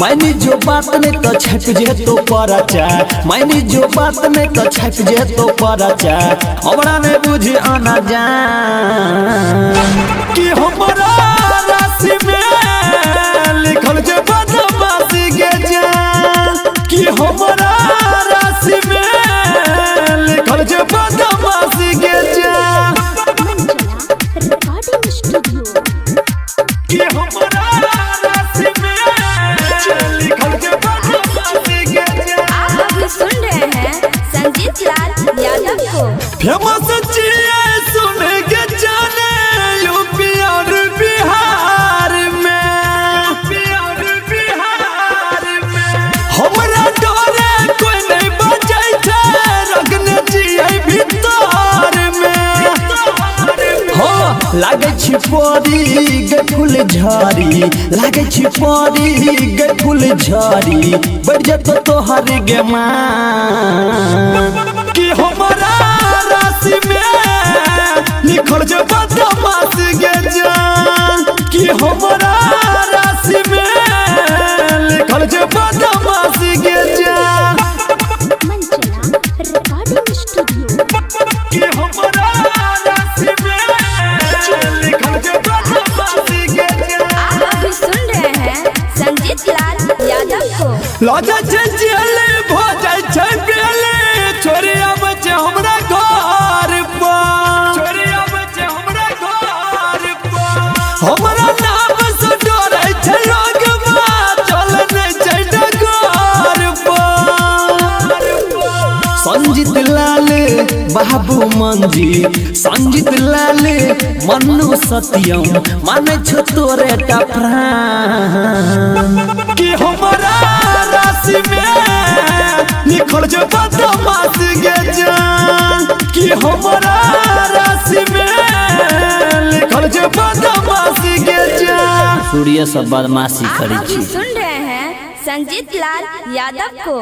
मैंने जो बात में तो छप जे तो परचा मैंने जो बात में तो छप जे तो परचा हमरा ने बुझी आना जान कि हमरा राशि में लिखल जे बदमाशी के जान कि हमरा राशि में लिखल जे बदमाशी के जान कि हमरा राशि में लिखल जे बदमाशी के जान। आप अभी सुन रहे हैं संजीत लाल यादव को। फेमस जिए सुन के जाने यूपी और बिहार में हमरा डरे कोई नहीं बचे थे रखने जिए भीतर में हो लागे छी परी गे फूल झड़ी लागे छी परी गे फूल झड़ी बढ़ जतो तोहर गे मान कि हमरा राशि में लिखल जे बदमाशी के जान कि हमरा राशि में लिखल जे बदमाशी के जान कि हमरा राशि में लिखल जे बदमाशी के जान। आप अभी सुन रहे हैं संजीत लाल यादव को। लगे छे जेल भ जाय छै बेले छोरिया बच्चे हमरा घर पर छोरिया बच्चे हमरा घर पर हमरा नाम से डरै छै लोगवा चल नै छै डगर पर संजीत लाल बाबू मंजी संजीत लाल मन्नू सत्यम माने छो तोरे टा प्राण कि हमरा राशि में लिखल जे बदमाशी के जान कि हमरा राशि में लिखल जे बदमाशी के जान सूर्य सब बदमाशी आप करै अभी छी। सुन रहे हैं संजीत लाल यादव को।